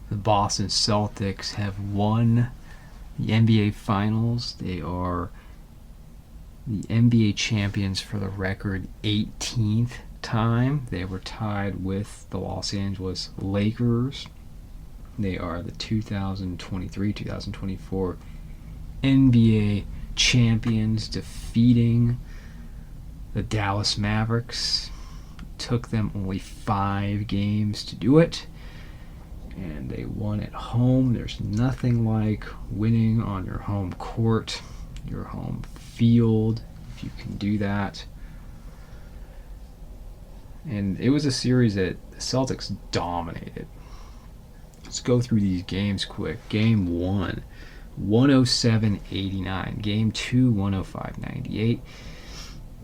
The Boston Celtics have won the NBA Finals. They are the NBA champions for the record 18th time. They were tied with the Los Angeles Lakers. They are the 2023-2024 NBA champions, defeating the Dallas Mavericks. Took them only 5 games to do it, and they won at home. There's nothing like winning on your home court, your home field, if you can do that. And it was a series that the Celtics dominated. Let's go through these games quick. Game 1, 107-89. Game 2, 105-98.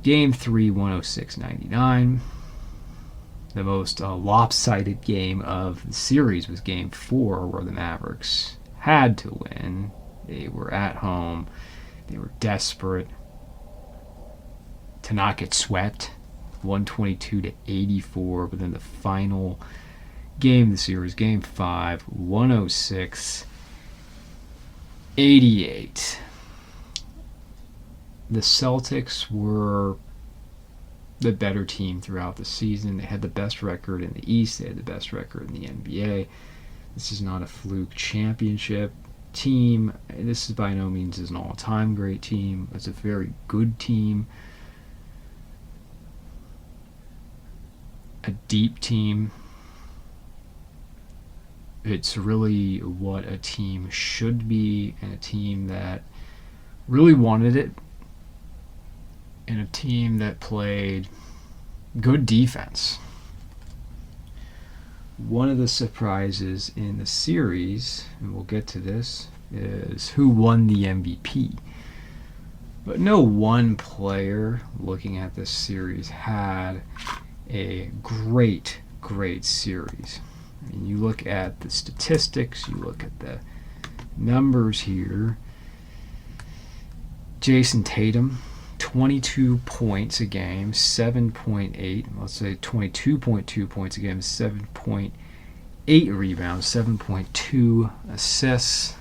Game 3, 106-99. The most lopsided game of the series was Game 4, where the Mavericks had to win. They were at home. They were desperate to not get swept, 122-84. But then the final game of the series, Game 5, 106-88. The Celtics were the better team throughout the season. They had the best record in the East. They had the best record in the NBA. This is not a fluke championship team. This is by no means an all-time great team. It's a very good team. A deep team. It's really what a team should be, and a team that really wanted it, and a team that played good defense. One of the surprises in the series, and we'll get to this, is who won the MVP. But no one player looking at this series had a great series. I mean, you look at the statistics, you look at the numbers here. Jason Tatum, 22 points a game, 7.8, let's say 22.2 points a game, 7.8 rebounds, 7.2 assists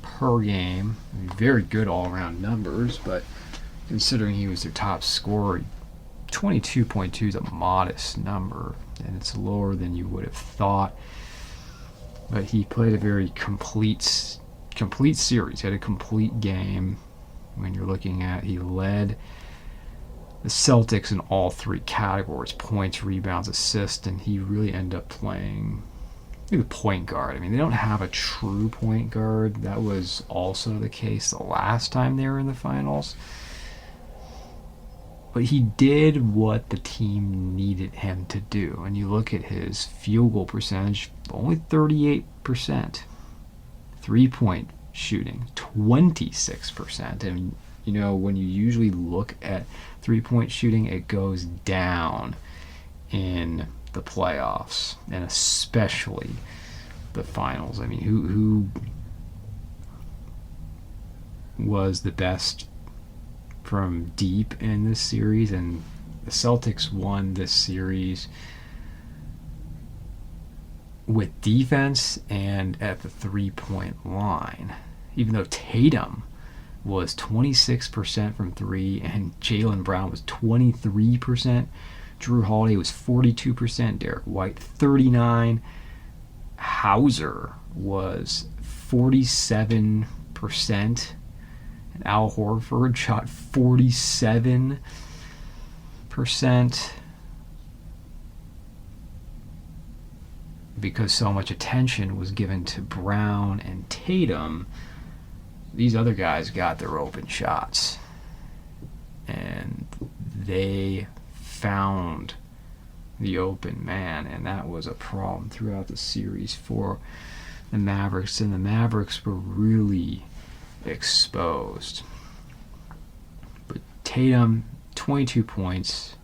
per game. I mean, very good all-around numbers, but considering he was their top scorer, 22.2 is a modest number, and it's lower than you would have thought. But he played a very complete series. He had a complete game. When you're looking at, he led the Celtics in all 3 categories: points, rebounds, assists, and he really ended up playing the point guard. I mean, they don't have a true point guard. That was also the case the last time they were in the finals. But he did what the team needed him to do. And you look at his field goal percentage, only 38%. 3-point shooting, 26%. And, you know, when you usually look at 3-point shooting, it goes down in the playoffs, and especially the finals. I mean, who was the best from deep in this series? And the Celtics won this series with defense and at the 3-point line. Even though Tatum was 26% from 3 and Jaylen Brown was 23%, Drew Holiday was 42%, Derek White 39%, Hauser was 47%, and Al Horford shot 47%. Because so much attention was given to Brown and Tatum, these other guys got their open shots. And they found the open man, and that was a problem throughout the series for the Mavericks, and the Mavericks were really exposed. But Tatum, 22 points,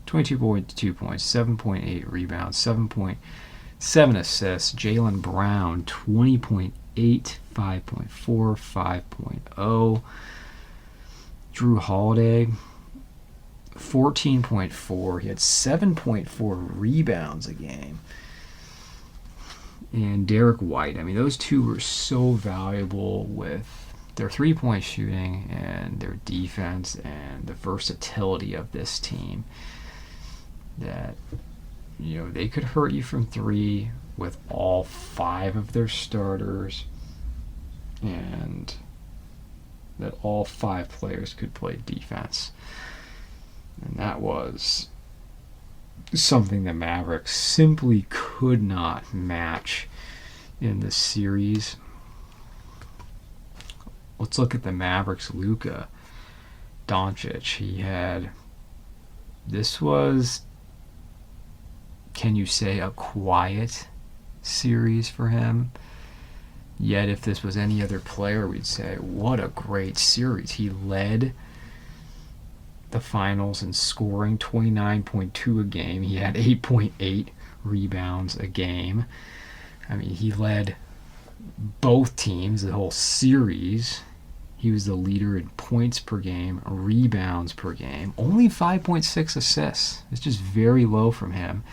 22.2 points, 7.8 rebounds, 7.7 assists. Jaylen Brown, 20.8, 5.4, 5.0. Drew Holiday, 14.4. He had 7.4 rebounds a game. and Derek White. I mean, those two were so valuable with their three-point shooting and their defense and the versatility of this team that, they could hurt you from three with all five of their starters, and that all five players could play defense. And that was something the Mavericks simply could not match in the series. Let's look at the Mavericks. Luka Doncic. This was, can you say, a quiet series for him? Yet if this was any other player, we'd say, what a great series. He led the finals in scoring, 29.2 a game. He had 8.8 rebounds a game. I mean, he led both teams the whole series. He was the leader in points per game, rebounds per game. Only 5.6 assists. It's just very low from him.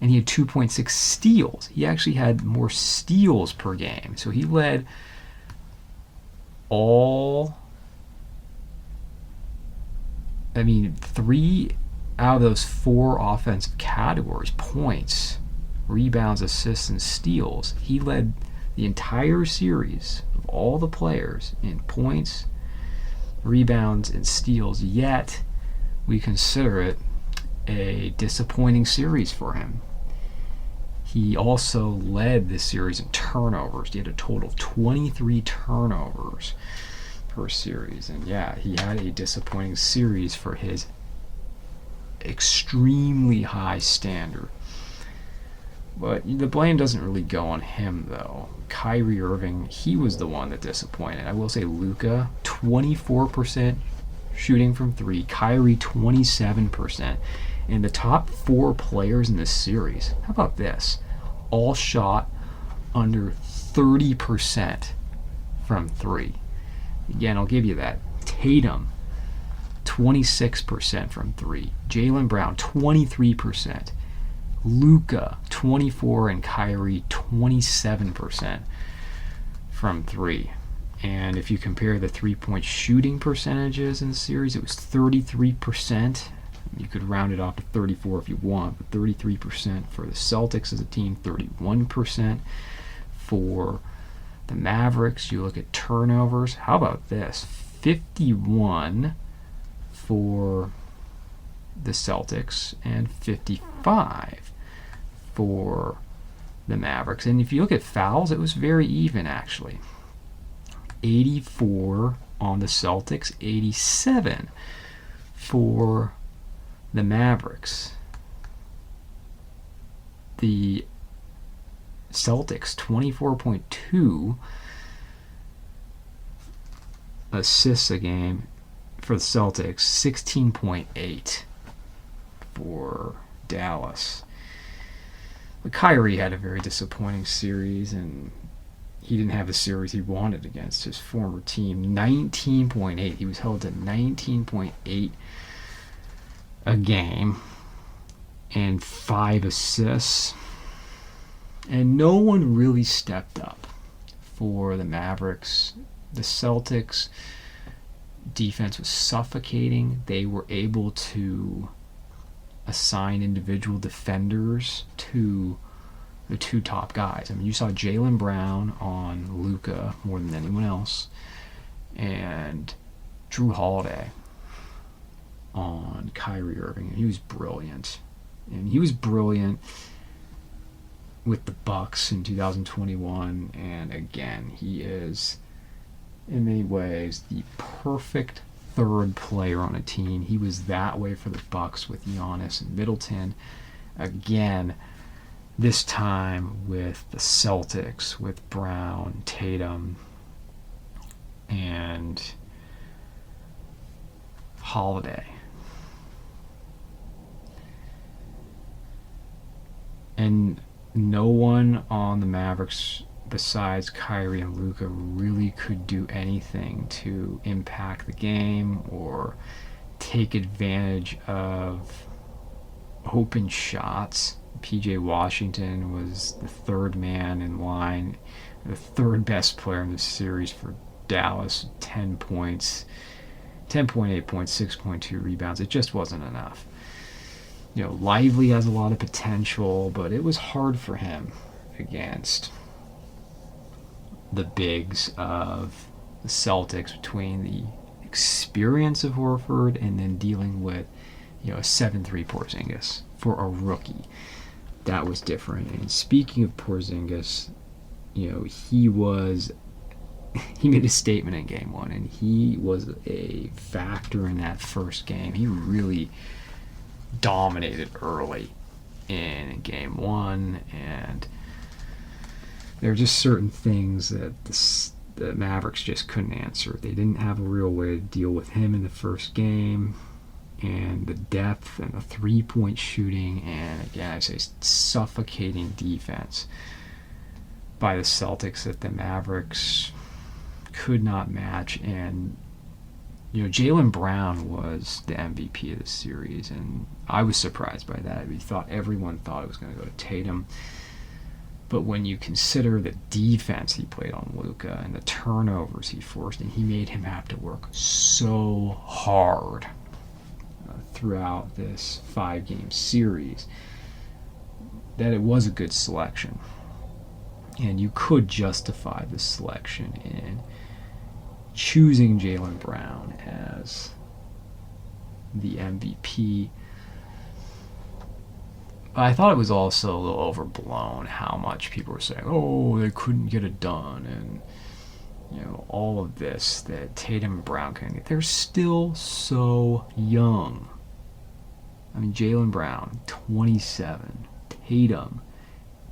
And he had 2.6 steals. He actually had more steals per game. So he led three out of those four offensive categories: points, rebounds, assists, and steals. He led the entire series of all the players in points, rebounds, and steals. Yet we consider it a disappointing series for him. He also led this series in turnovers. He had a total of 23 turnovers per series. And yeah, he had a disappointing series for his extremely high standard. But the blame doesn't really go on him, though. Kyrie Irving, he was the one that disappointed. I will say Luka, 24% shooting from three. Kyrie, 27%. And the top four players in this series, how about this? All shot under 30% from three. Again, I'll give you that. Tatum, 26% from three. Jaylen Brown, 23%. Luka, 24%, and Kyrie, 27% from three. And if you compare the three-point shooting percentages in the series, it was 33%. You could round it off to 34 if you want, but 33% for the Celtics as a team, 31% for the Mavericks. You look at turnovers. How about this? 51 for the Celtics and 55 for the Mavericks. And if you look at fouls, it was very even, actually. 84 on the Celtics, 87 for the Mavericks. The Celtics, 24.2 assists a game for the Celtics, 16.8 for Dallas. But Kyrie had a very disappointing series, and he didn't have the series he wanted against his former team. 19.8. He was held to 19.8 a game and 5 assists. And no one really stepped up for the Mavericks. The Celtics defense was suffocating. They were able to assign individual defenders to the two top guys. I mean, you saw Jaylen Brown on Luka more than anyone else, and Drew Holiday on Kyrie Irving, and he was brilliant. And he was brilliant with the Bucks in 2021, and again, he is in many ways the perfect third player on a team. He was that way for the Bucks with Giannis and Middleton. Again, this time with the Celtics, with Brown, Tatum, and Holiday. And no one on the Mavericks besides Kyrie and Luka really could do anything to impact the game or take advantage of open shots PJ Washington was the third man in line, the third best player in the series for Dallas, 10 points, 10.8 points, 6.2 rebounds. It just wasn't enough. Lively has a lot of potential, but it was hard for him against the bigs of the Celtics, between the experience of Horford and then dealing with a 7-3 Porzingis for a rookie. That was different. And speaking of Porzingis, he made a statement in game one, and he was a factor in that first game. He really dominated early in game one, and there are just certain things that the Mavericks just couldn't answer. They didn't have a real way to deal with him in the first game, and the depth and the three-point shooting, and again, I say suffocating defense by the Celtics that the Mavericks could not match. And Jaylen Brown was the MVP of the series, and I was surprised by that. Everyone thought it was going to go to Tatum. But when you consider the defense he played on Luka and the turnovers he forced, and he made him have to work so hard throughout this 5-game series, that it was a good selection. And you could justify the selection in choosing Jaylen Brown as the MVP. I thought it was also a little overblown how much people were saying, oh, they couldn't get it done, and all of this that Tatum and Brown can get. They're still so young. I mean, Jaylen Brown, 27. Tatum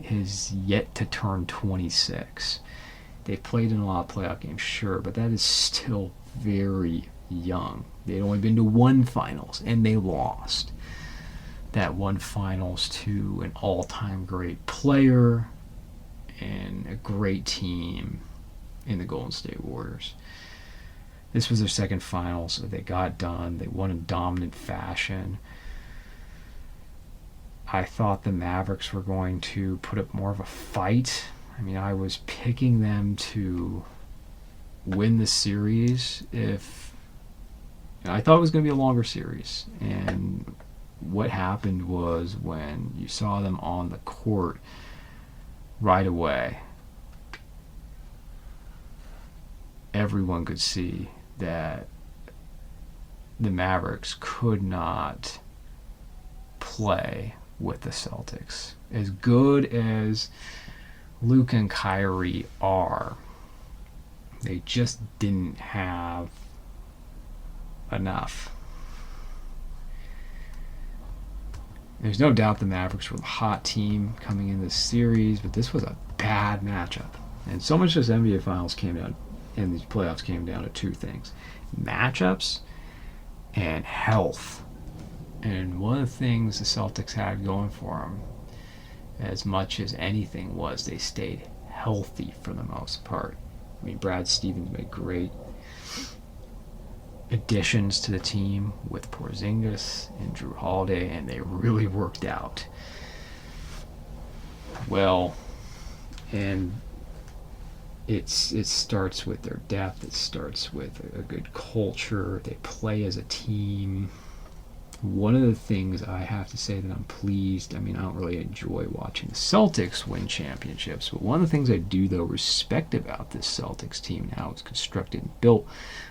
is yet to turn 26. They've played in a lot of playoff games, sure, but that is still very young. They'd only been to one finals, and they lost that one finals to an all-time great player and a great team in the Golden State Warriors. This was their second finals, so they got done. They won in dominant fashion. I thought the Mavericks were going to put up more of a fight. I mean, I was picking them to win the series I thought it was going to be a longer series. And what happened was, when you saw them on the court right away, everyone could see that the Mavericks could not play with the Celtics. As good as Luke and Kyrie are, they just didn't have enough. There's no doubt the Mavericks were the hot team coming in this series, but this was a bad matchup. And so much of this NBA Finals came down, and these playoffs came down to two things: matchups and health. And one of the things the Celtics had going for them, as much as anything, was they stayed healthy for the most part. I mean, Brad Stevens made great additions to the team with Porzingis and Drew Holiday, and they really worked out well. And it starts with their depth. It starts with a good culture. They play as a team. One of the things I have to say that I'm pleased, I mean, I don't really enjoy watching the Celtics win championships, but one of the things I do, though, respect about this Celtics team and how it's constructed and built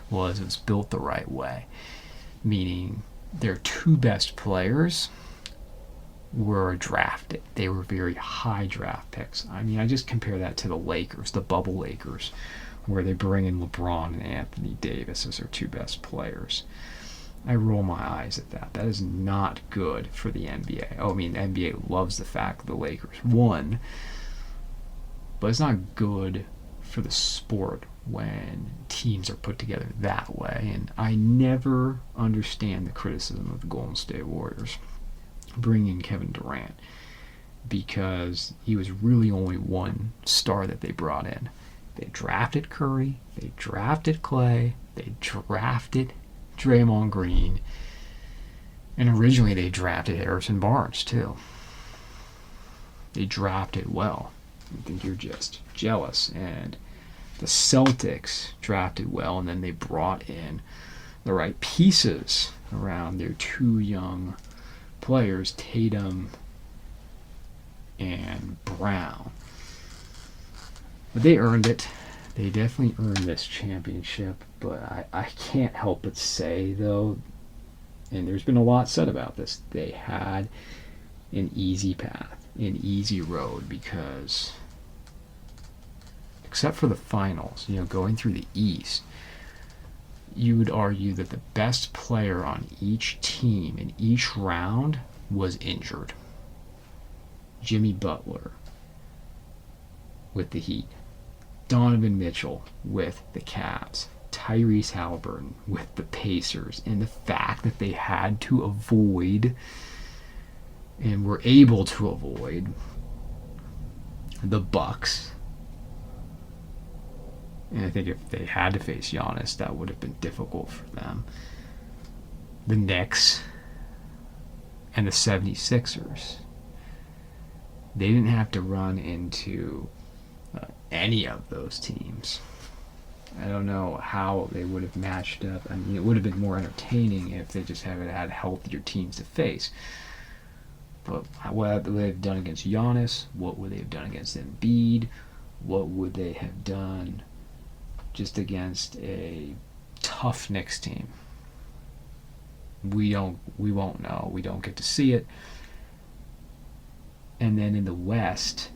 was it was built the right way. Meaning their two best players were drafted. They were very high draft picks. I mean, I just compare that to the Lakers, the bubble Lakers, where they bring in LeBron and Anthony Davis as their two best players. I roll my eyes at that. That is not good for the NBA. Oh, I mean, the NBA loves the fact that the Lakers won, but it's not good for the sport when teams are put together that way. And I never understand the criticism of the Golden State Warriors bringing Kevin Durant, because he was really only one star that they brought in. They drafted Curry, they drafted Clay, they drafted Draymond Green, and originally they drafted Harrison Barnes too. They drafted well. I think you're just jealous. And the Celtics drafted well, and then they brought in the right pieces around their two young players, Tatum and Brown. But they earned it. They definitely earned this championship. But I can't help but say, though, and there's been a lot said about this, they had an easy path, an easy road, because except for the finals, going through the East, you would argue that the best player on each team in each round was injured. Jimmy Butler with the Heat, Donovan Mitchell with the Cavs, Tyrese Halliburton with the Pacers, and the fact that they had to avoid and were able to avoid the Bucks. And I think if they had to face Giannis, that would have been difficult for them. The Knicks and the 76ers. They didn't have to run into any of those teams. I don't know how they would have matched up. I mean, it would have been more entertaining if they just had healthier teams to face. But what would they have done against Giannis? What would they have done against Embiid? What would they have done just against a tough Knicks team? We won't know. We don't get to see it. And then in the West,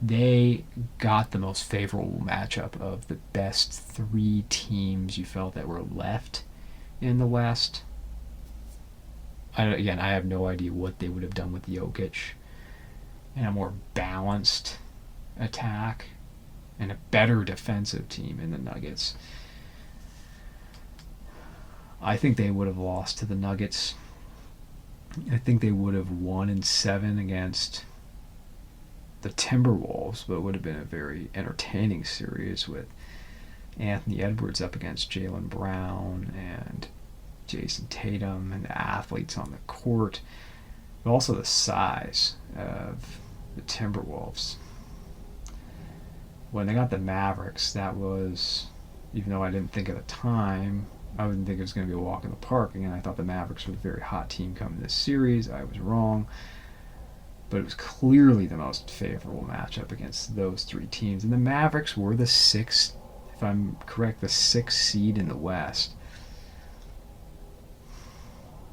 they got the most favorable matchup of the best three teams you felt that were left in the West. I have no idea what they would have done with Jokic and a more balanced attack and a better defensive team in the Nuggets. I think they would have lost to the Nuggets. I think they would have won in 7 against the Timberwolves, but it would have been a very entertaining series with Anthony Edwards up against Jaylen Brown and Jason Tatum and the athletes on the court, but also the size of the Timberwolves. When they got the Mavericks, that was, even though I didn't think at the time, I wouldn't think it was going to be a walk in the park. Again, I thought the Mavericks were a very hot team coming this series. I was wrong. But it was clearly the most favorable matchup against those three teams. And the Mavericks were the 6th, if I'm correct, the 6th seed in the West.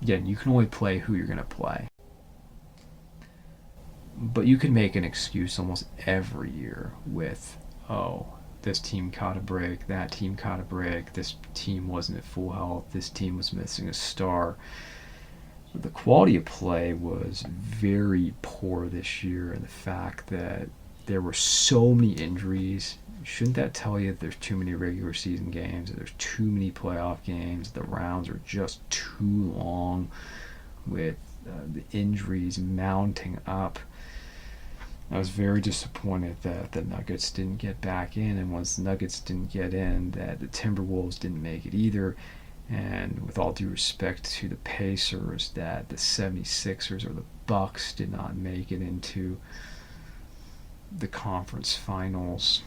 Again, you can only play who you're going to play. But you can make an excuse almost every year with, this team caught a break, that team caught a break, this team wasn't at full health, this team was missing a star. But the quality of play was very poor this year, and the fact that there were so many injuries, shouldn't that tell you that there's too many regular season games, that there's too many playoff games, the rounds are just too long with the injuries mounting up? I was very disappointed that the Nuggets didn't get back in, and once the Nuggets didn't get in, that the Timberwolves didn't make it either. And with all due respect to the Pacers, that the 76ers or the Bucks did not make it into the conference finals.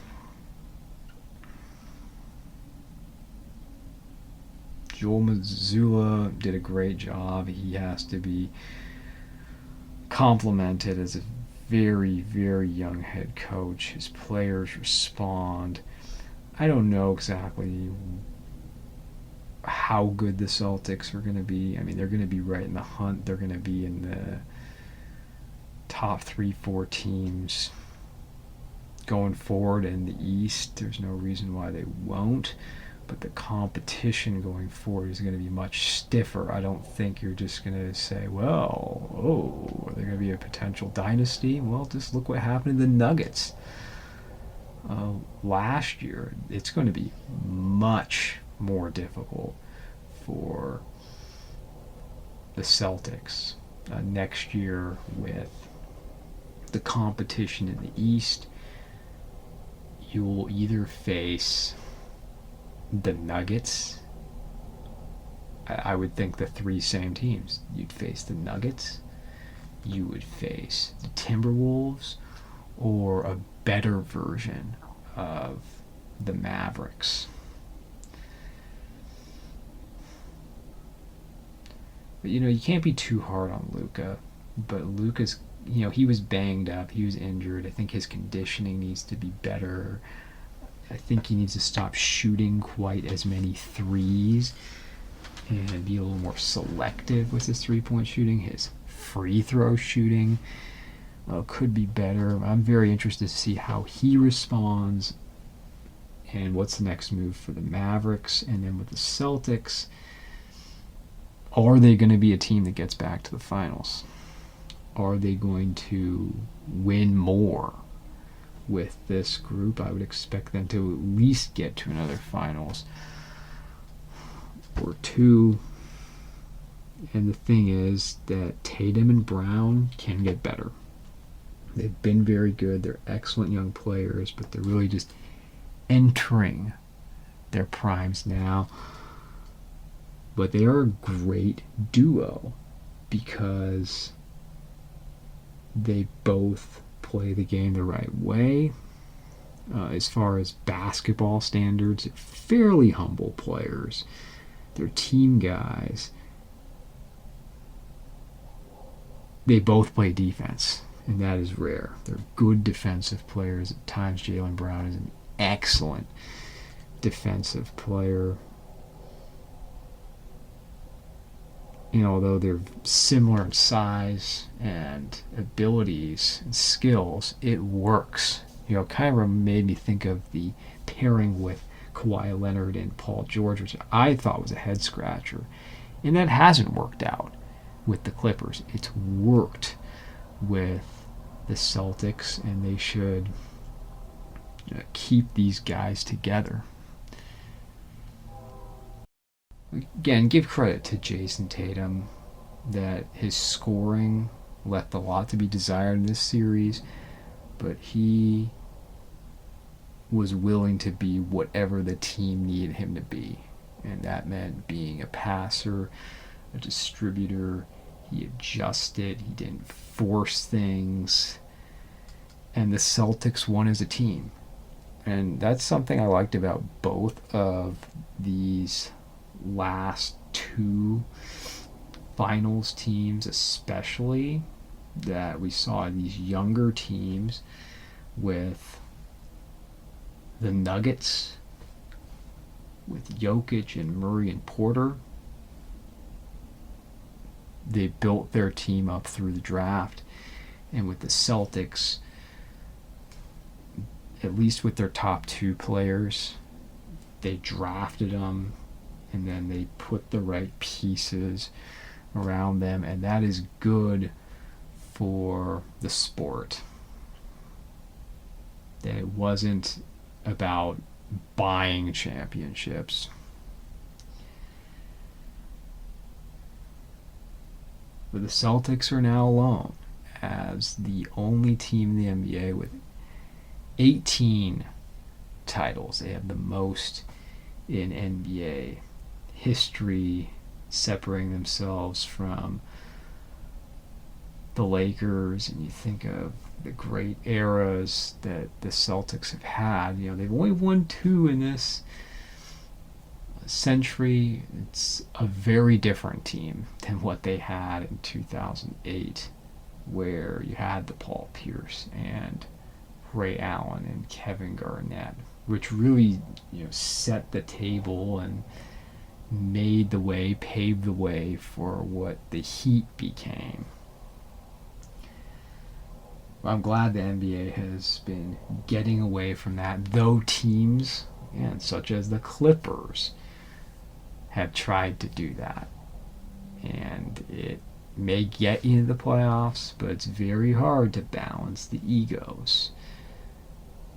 Joel Mazzulla did a great job. He has to be complimented as a very, very young head coach. His players respond. I don't know exactly how good the Celtics are going to be. I mean, they're going to be right in the hunt. They're going to be in the top 3-4 teams going forward in the East. There's no reason why they won't. But the competition going forward is going to be much stiffer. I don't think you're just going to say, are they going to be a potential dynasty? Well, just look what happened to the Nuggets last year. It's going to be much more difficult for the Celtics next year with the competition in the East. You will either face the Nuggets. I would think the three same teams. You'd face the Nuggets, you would face? The Timberwolves or a better version of the Mavericks? But, you can't be too hard on Luka. But Luka's, he was banged up. He was injured. I think his conditioning needs to be better. I think he needs to stop shooting quite as many threes and be a little more selective with his three-point shooting. His free throw shooting could be better. I'm very interested to see how he responds and what's the next move for the Mavericks. And then with the Celtics, are they going to be a team that gets back to the finals? Are they going to win more with this group? I would expect them to at least get to another finals or two. And the thing is that Tatum and Brown can get better. They've been very good. They're excellent young players, but they're really just entering their primes now. But they are a great duo because they both play the game the right way. As far as basketball standards, fairly humble players. They're team guys. They both play defense, and that is rare. They're good defensive players. At times, Jaylen Brown is an excellent defensive player. Although they're similar in size and abilities and skills, it works. Kind of made me think of the pairing with Kawhi Leonard and Paul George, which I thought was a head scratcher. And that hasn't worked out with the Clippers. It's worked with the Celtics, and they should keep these guys together. Again, give credit to Jason Tatum that his scoring left a lot to be desired in this series, but he was willing to be whatever the team needed him to be. And that meant being a passer, a distributor. He adjusted. He didn't force things. And the Celtics won as a team. And that's something I liked about both of these last two finals teams, especially, that we saw these younger teams with the Nuggets, with Jokic and Murray and Porter. They built their team up through the draft. And with the Celtics, at least with their top two players, they drafted them, and then they put the right pieces around them, and that is good for the sport. That it wasn't about buying championships. But the Celtics are now alone as the only team in the NBA with 18 titles. They have the most in NBA history, separating themselves from the Lakers. And you think of the great eras that the Celtics have had. They've only won two in this century. It's a very different team than what they had in 2008, where you had the Paul Pierce and Ray Allen and Kevin Garnett, which really set the table and paved the way for what the Heat became. I'm glad the NBA has been getting away from that, though teams such as the Clippers have tried to do that. And it may get you into the playoffs, but it's very hard to balance the egos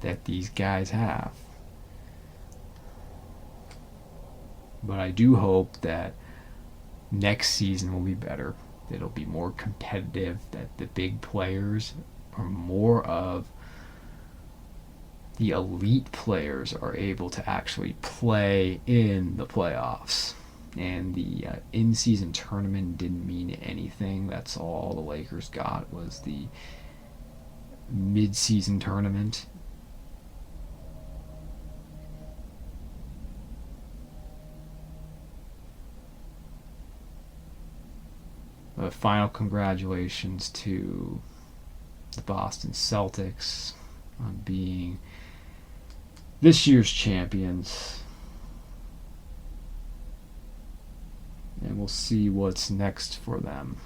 that these guys have. But I do hope that next season will be better, that it'll be more competitive, that the big players are more of the elite players are able to actually play in the playoffs. and the in-season tournament didn't mean anything. That's all the Lakers got was the mid-season tournament. But final congratulations to the Boston Celtics on being this year's champions. And we'll see what's next for them.